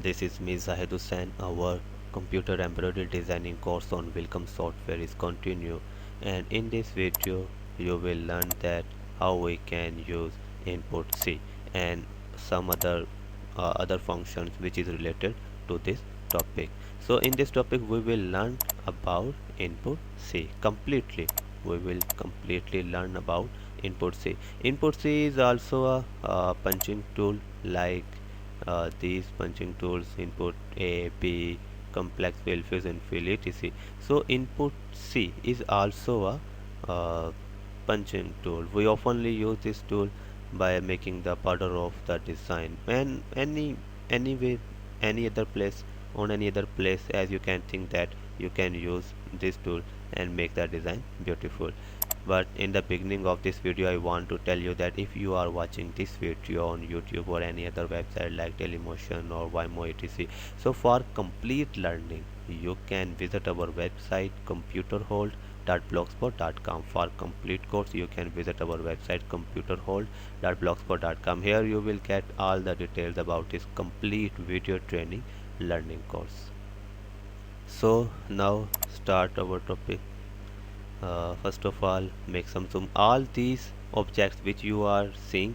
This is me Zahid Hussain. Our computer embroidery designing course on Welcome Software is continue, and in this video you will learn that how we can use input C and some other functions which is related to this topic. So in this topic we will learn about input C completely. We will completely learn about input C. Input C is also a punching tool like these punching tools: input A, B, complex fill, fusion fill, etc. So input C is also a punching tool. We oftenly use this tool by making the border of the design, and anyway any other place on any other place as you can think that you can use this tool and make the design beautiful. But in the beginning of this video I want to tell you that if you are watching this video on YouTube or any other website like Dailymotion or Vimeo, etc., so for complete learning you can visit our website computerhold.blogspot.com. For complete course you can visit our website computerhold.blogspot.com. Here you will get all the details about this complete video training learning course. So now start our topic. First of all, make some zoom. All these objects which you are seeing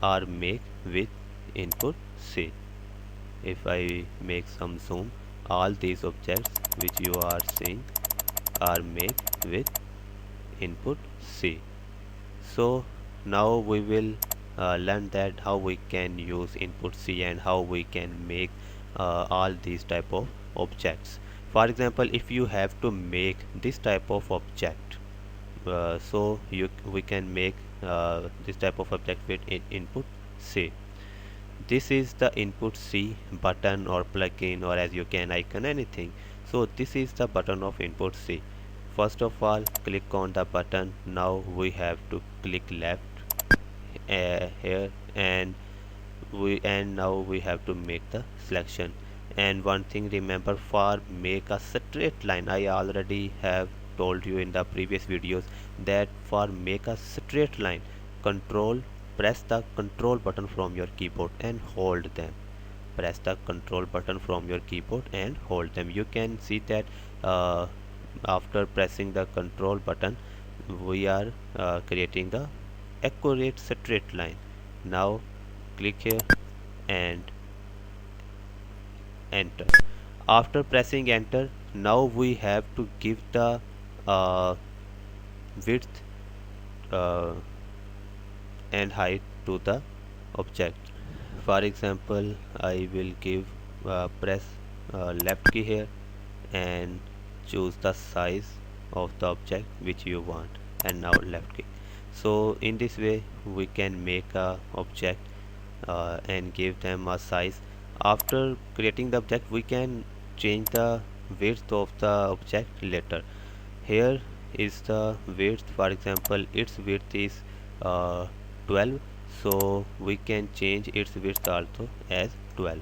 are made with input C. If I make some zoom, all these objects which you are seeing are made with input C. So now we will learn that how we can use input C and how we can make all these type of objects. For example, if you have to make this type of object, so we can make this type of object with input C. This is the input C button or plugin, or as you can icon, anything. So this is the button of input C. First of all, click on the button. Now we have to click left here, and now we have to make the selection. And one thing remember, for make a straight line, I already have told you in the previous videos that for make a straight line, press the control button from your keyboard and hold them. Press the control button from your keyboard and hold them. You can see that after pressing the control button we are creating the accurate straight line. Now click here and enter. After pressing enter, now we have to give the uh, width uh, and height to the object. For example, I will give press left key here and choose the size of the object which you want, and now left key. So in this way we can make a object and give them a size. After creating the object we can change the width of the object later. Here is the width. For example, its width is 12, so we can change its width also as 12.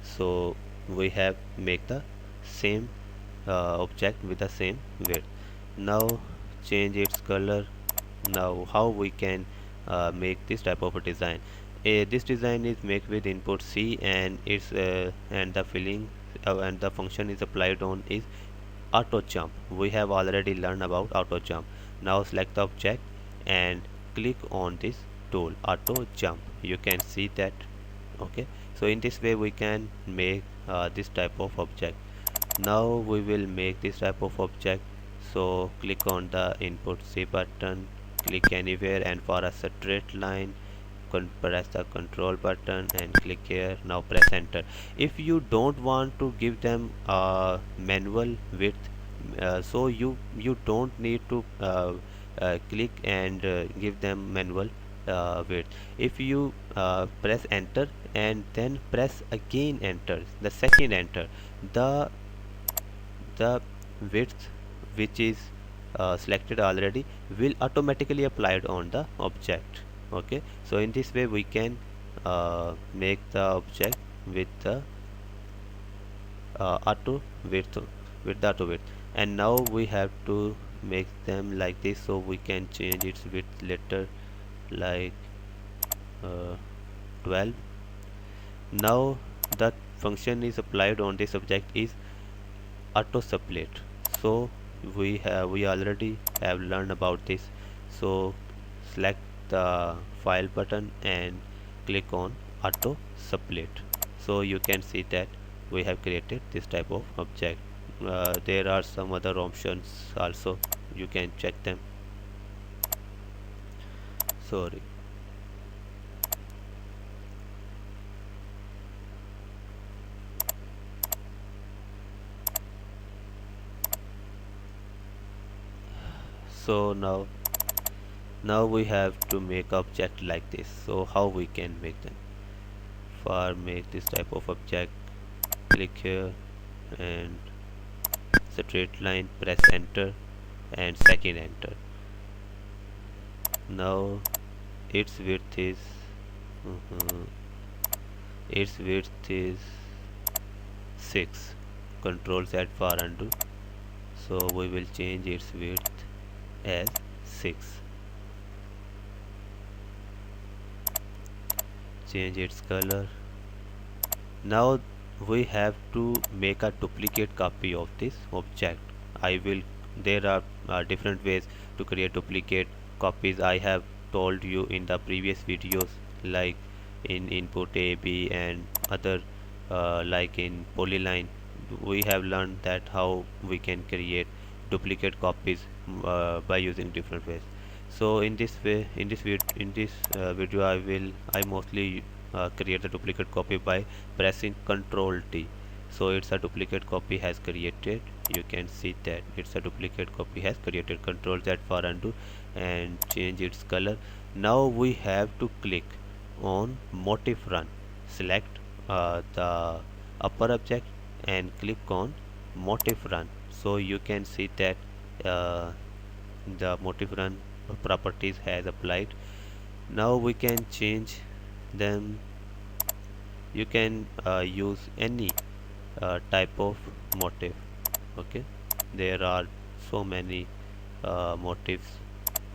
So we have make the same object with the same width. Now change its color. Now how we can make this type of a design? This design is made with input C, and the filling and the function is applied on is auto jump. We have already learned about auto jump. Now select the object and click on this tool auto jump. You can see that. Okay, so in this way we can make this type of object. Now we will make this type of object. So click on the input C button, click anywhere, and for a straight line press the control button and click here. Now press enter. If you don't want to give them manual width, so you don't need to click and give them manual width. If you press enter and then press again enter, the second enter, the the width which is selected already will automatically applied on the object. Okay, so in this way we can make the object with the auto width, with the auto width. And now we have to make them like this, so we can change its width later, like 12. Now the function is applied on this object is auto split. So we already have learned about this. So select the file button and click on auto split. So you can see that we have created this type of object. There are some other options also, you can check them. Sorry. So now we have to make object like this. So how we can make them? For make this type of object, click here and straight line, press enter and second enter. Now its width is mhm, its width is 6. Control Z for undo. So we will change its width as 6. Change its color. Now we have to make a duplicate copy of this object. There are different ways to create duplicate copies. I have told you in the previous videos, like in input A, B and other, like in polyline. We have learned that how we can create duplicate copies by using different ways. So in this way, in this video, I mostly create a duplicate copy by pressing Ctrl T. So it's a duplicate copy has created. You can see that it's a duplicate copy has created. Ctrl Z for undo and change its color. Now we have to click on motif run. Select the upper object and click on motif run. So you can see that uh, the motif run properties has applied. Now we can change them. You can use any type of motif. Okay, there are so many motifs.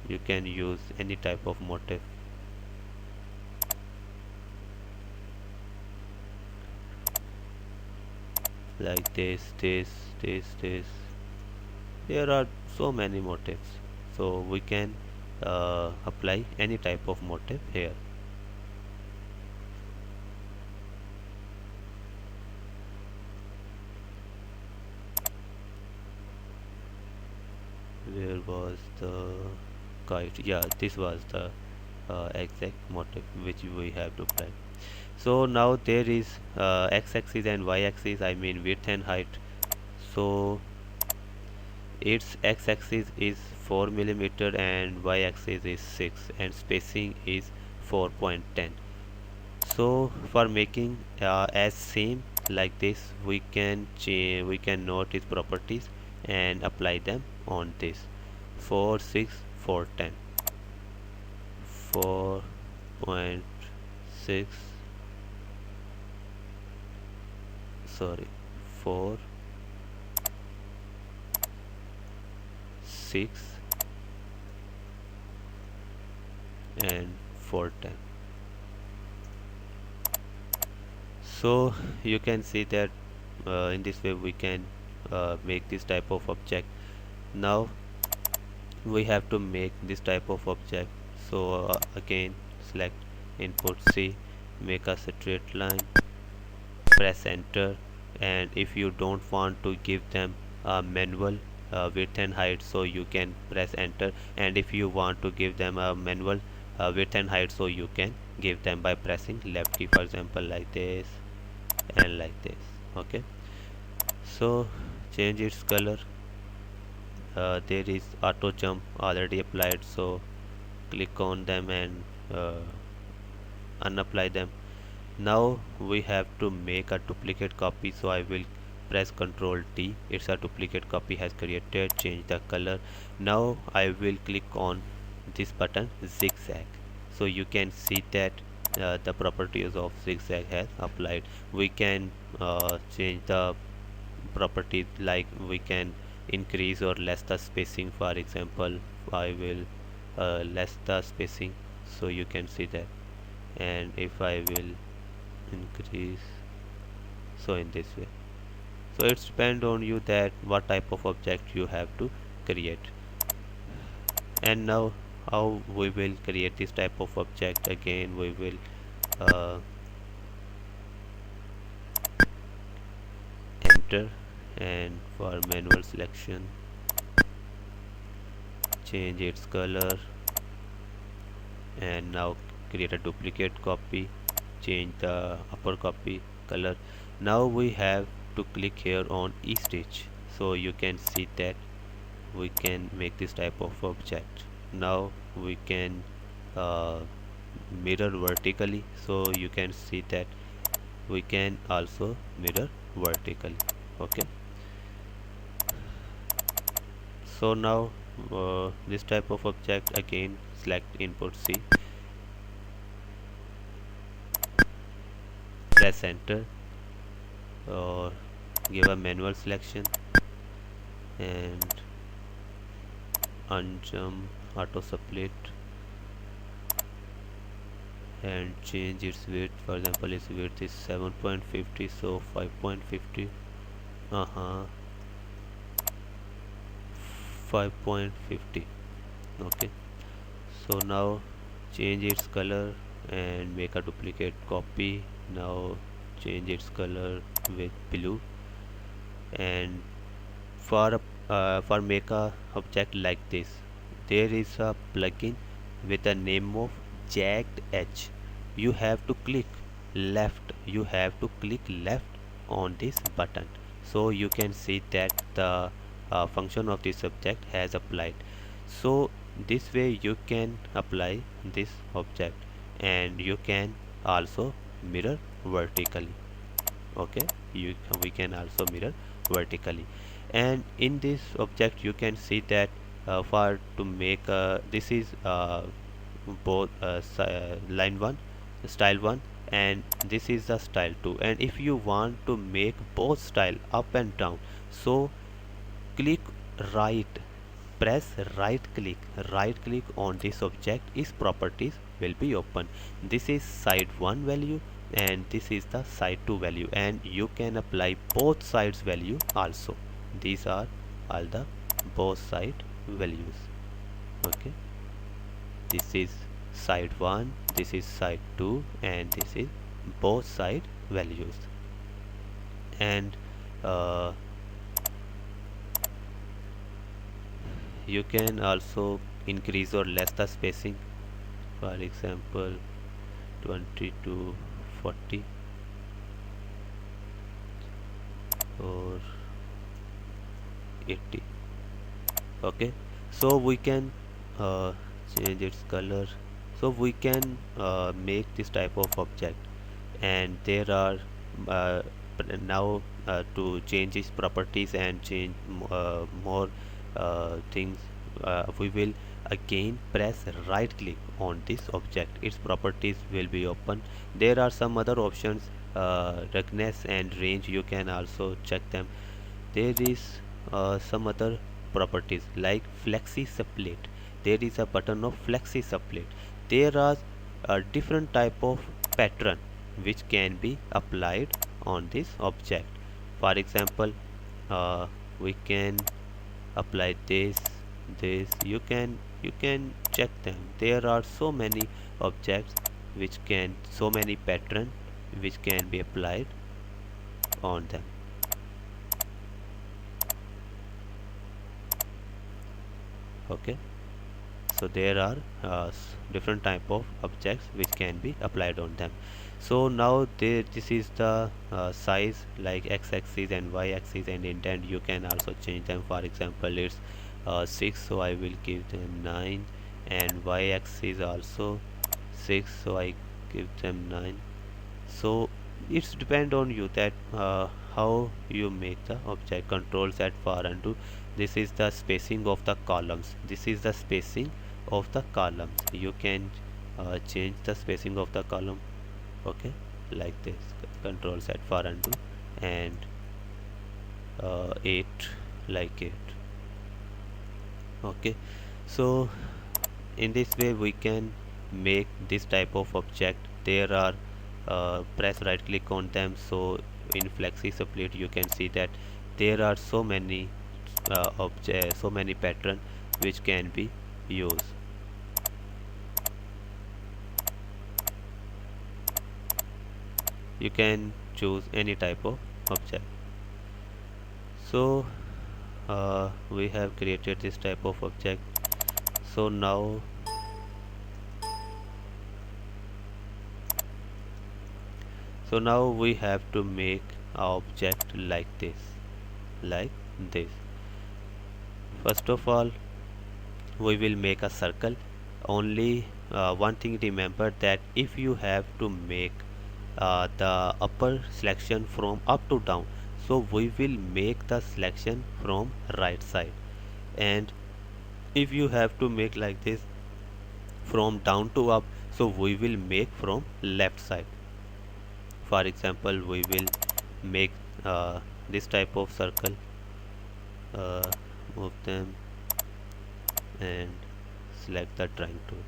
You can use any type of motif like this. There are so many motifs, so we can apply any type of motif here. Where was the kite? Yeah, this was the exact motif which we have to apply. So now there is x-axis and y-axis, I mean width and height. So its x-axis is 4 millimeter and y-axis is 6 and spacing is 4.10. So for making as same like this, we can note its properties and apply them on this. 4, 6, 4, 10. 4.6, sorry, 4, 6 and 410. So you can see that in this way we can make this type of object. Now we have to make this type of object. So again select input C, make a straight line, press enter, and if you don't want to give them a manual width and height, so you can press enter, and if you want to give them a manual width and height, so you can give them by pressing left key, for example like this and like this. Okay, so change its color. There is auto jump already applied, so click on them and unapply them. Now we have to make a duplicate copy, so I will press Ctrl T. It's a duplicate copy has created. Change the color. Now I will click on this button zigzag, so you can see that the properties of zigzag has applied. We can change the properties, like we can increase or less the spacing. For example, I will less the spacing, so you can see that, and if I will increase, So in this way, so it's depend on you that what type of object you have to create. And now how we will create this type of object? Again we will uh, enter, and for manual selection change its color, and now create a duplicate copy, change the upper copy color. Now we have to click here on eStitch, so you can see that we can make this type of object. Now we can uh, mirror vertically, so you can see that we can also mirror vertically. Okay, so now this type of object, again select input C, press enter, or give a manual selection and unjump auto split and change its width. For example, its width is 7.50, so 5.50, 5.50. Okay, so now change its color and make a duplicate copy. Now change its color with blue, and for make a object like this, there is a plugin with the name of jagged edge. You have to click left, on this button, so you can see that the function of this object has applied. So this way you can apply this object, and you can also mirror vertically. Okay, we can also mirror vertically. And in this object you can see that for to make this is both line 1, style 1, and this is the style 2. And if you want to make both style up and down, so click right, press right click on this object, its properties will be open. This is side 1 value and this is the side 2 value, and you can apply both sides value also. These are all the both side values. Okay, this is side 1, this is side 2, and this is both side values. And you can also increase or less the spacing. For example, 20 to 40 or 80. Okay, so we can change its color, so we can make this type of object. And there are uh, now to change its properties and change more things, we will again press right click on this object, its properties will be open. There are some other options, roughness and range, you can also check them. There is some other properties like flexi split. There is a button of flexi split. There are a different type of pattern which can be applied on this object. For example, we can apply this. You can check them. There are so many objects which can, so many pattern which can be applied on them. Okay, so there are different type of objects which can be applied on them. So now this is the size, like x-axis and y-axis and indent. You can also change them. For example, it's 6, so I will give them 9, and y-axis also 6, so I give them 9. So it's depend on you that how you make the object. Control Z for undo. This is the spacing of the columns, you can change the spacing of the column. Okay, like this. Control Z for undo, and 8, like 8. Okay, so in this way we can make this type of object. There are press right click on them, so in flexi split you can see that there are so many so many pattern which can be used. You can choose any type of object. So we have created this type of object. So now we have to make our object like this. First of all, we will make a circle. Only one thing remember, that if you have to make the upper selection from up to down, so we will make the selection from right side, and if you have to make like this from down to up, so we will make from left side. For example, we will make this type of circle, move them and select the drawing tool,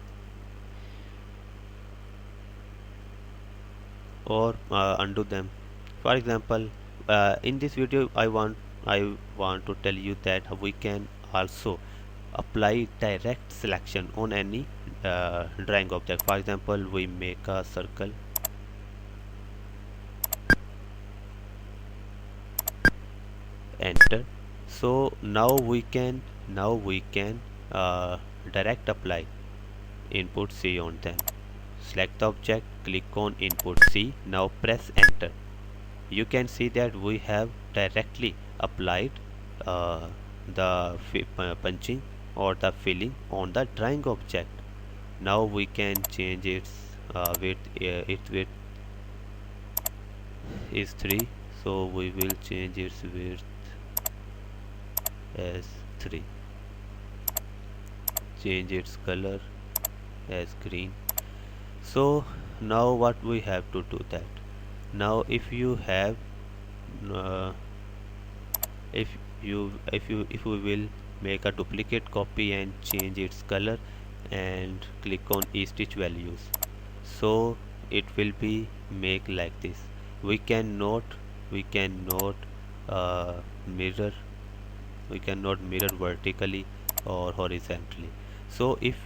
or undo them. For example, in this video I want to tell you that we can also apply direct selection on any drawing object. For example, we make a circle, enter. So now we can direct apply input C on them. Select the object, click on input C, now press enter. You can see that we have directly applied the punching or the filling on the drawing object. Now we can change its width. Its width is 3, so we will change its width as 3. Change its color as green. So now what we have to do that. Now if you have if we will make a duplicate copy and change its color and click on stitch values, so it will be make like this. We cannot mirror vertically or horizontally. So if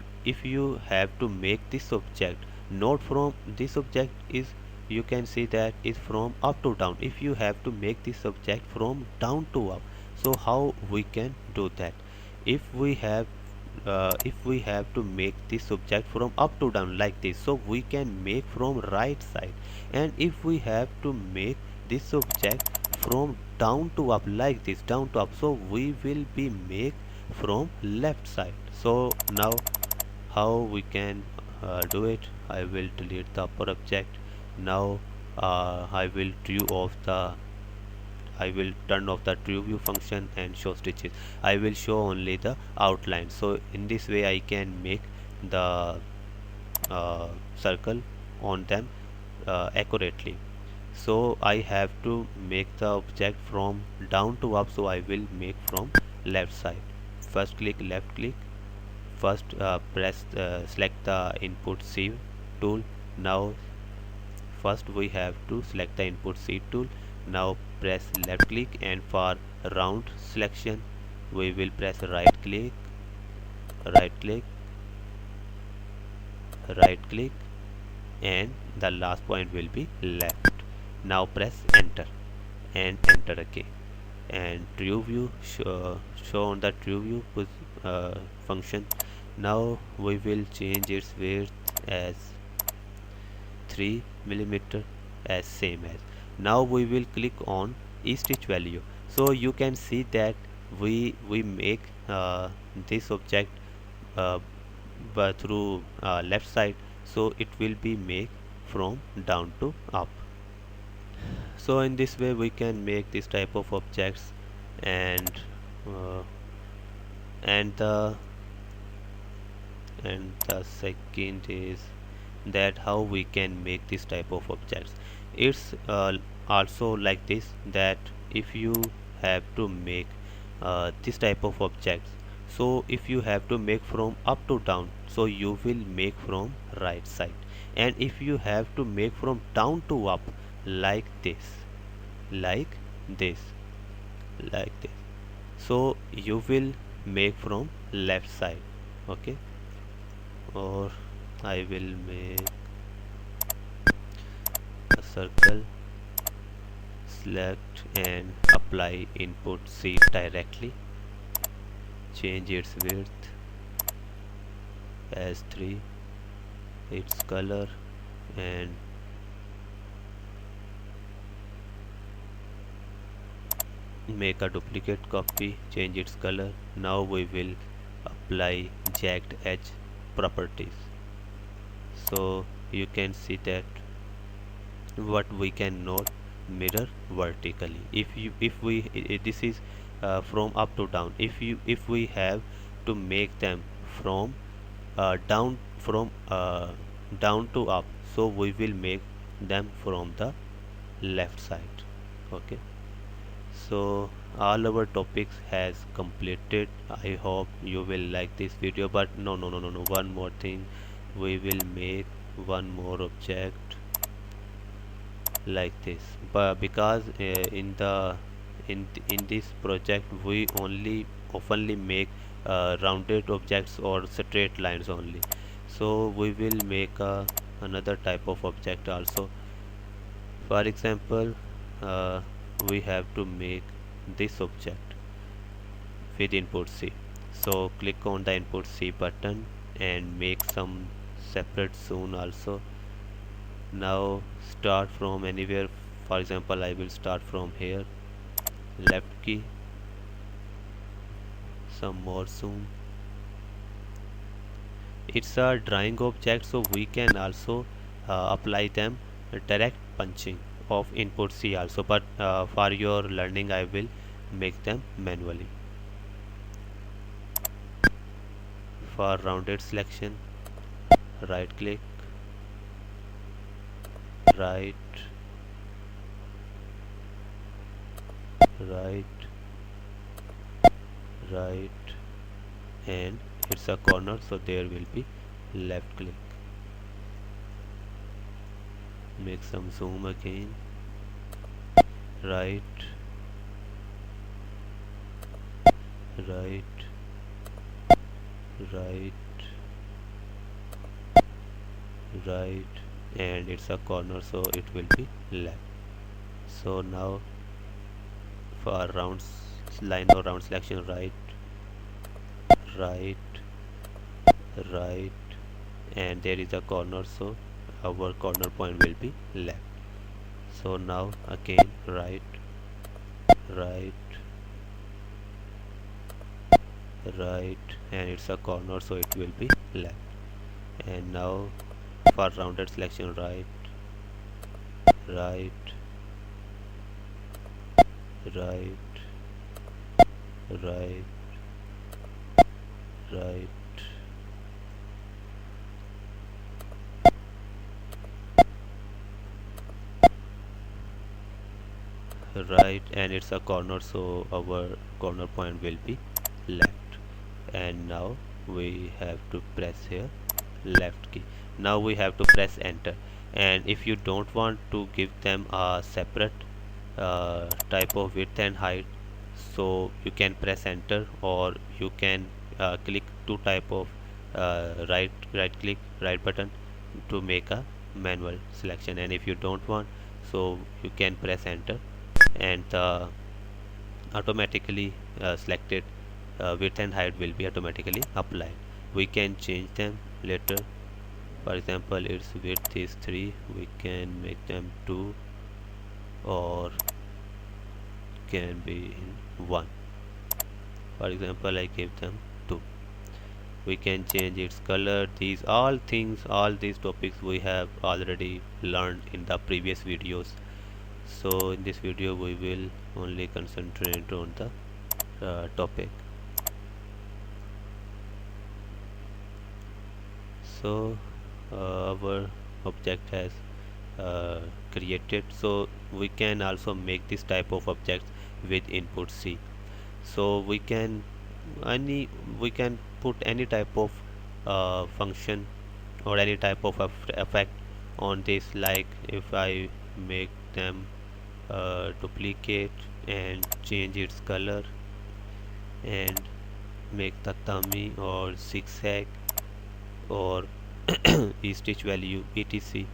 you have to make this object not from this object is, you can see that is from up to down. If you have to make this object from down to up, so how we can do that? If we have to make this object from up to down like this, so we can make from right side. And if we have to make this object from down to up like this, down to up, so we will be make from left side. So now how we can do it? I will delete the upper object. Now I will turn off the true view function and show stitches. I will show only the outline. So in this way I can make the circle on them accurately. So I have to make the object from down to up, so I will make from left side. First click left click, first press select the input C tool. Now first we have to select the input C tool. Now press left click, and for round selection we will press right click, and the last point will be left. Now press enter and enter again, and true view show on the true view function. Now we will change its width as 3 millimeter, as same as. Now we will click on stitch value. So you can see that we make this object but through left side, so it will be make from down to up. So in this way we can make this type of objects. And the second is that how we can make this type of objects. It's also like this, that if you have to make this type of objects, so if you have to make from up to down, so you will make from right side. And if you have to make from down to up like this, like this, like this. So you will make from left side, okay, or I will make a circle, select and apply input C directly, change its width as 3, its color, and make a duplicate copy, change its color. Now we will apply jagged edge properties, so you can see that what we cannot mirror vertically. If this is from up to down, if we have to make them from down, from down to up, so we will make them from the left side, okay. So all our topics has completed. I hope you will like this video, but no, one more thing. We will make one more object like this, but because in this project we only oftenly make rounded objects or straight lines only, so we will make another type of object also. For example, we have to make this object with input C. So click on the input C button and make some separate zone also. Now start from anywhere. For example, I will start from here, left key, some more zoom. It's a drawing object, so we can also apply them direct punching of input C also, but for your learning I will make them manually. For rounded selection, right click, right, right, right, and it's a corner, so there will be left click. Make some zoom again, right, right, right, right, and it's a corner, so it will be left. So now for round line or round selection, right, right, right, and there is a corner, so our corner point will be left. So now again right, right, right, and it's a corner, so it will be left. And now for rounded selection, right, right, right, right, right, right, and it's a corner, so our corner point will be left. And now we have to press here left key. Now we have to press enter, and if you don't want to give them a separate type of width and height, so you can press enter, or you can click two type of right click, right button to make a manual selection. And if you don't want, so you can press enter, and automatically selected width and height will be automatically applied. We can change them later. For example, its width is 3, we can make them 2, or can be in 1. For example, I give them 2. We can change its color. These all things, all these topics we have already learned in the previous videos. So in this video we will only concentrate on the topic. So our object has created, so we can also make this type of objects with input C. So we can put any type of function or any type of effect on this, like if I make them duplicate and change its color and make tatami or zigzag or stitch value etc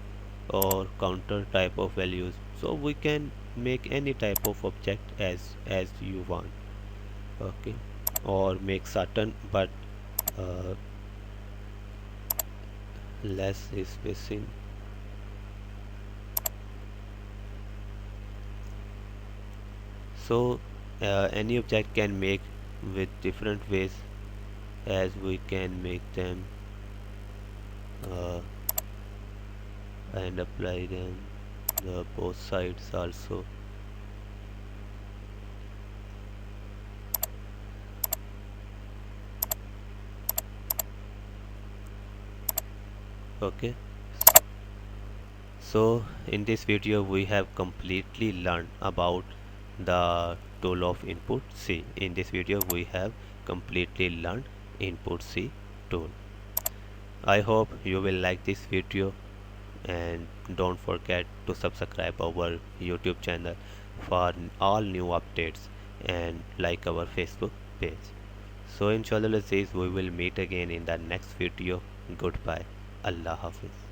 or counter type of values. So we can make any type of object as you want. Okay, or make certain but uh, less spacing. So any object can make with different ways, as we can make them uh, and apply them the both sides also. Okay, so in this video we have completely learned about the tool of input C. In this video we have completely learned input C tool. I hope you will like this video, and don't forget to subscribe our YouTube channel for all new updates and like our Facebook page. So inshallah Aziz, we will meet again in the next video. Goodbye. Allah Hafiz.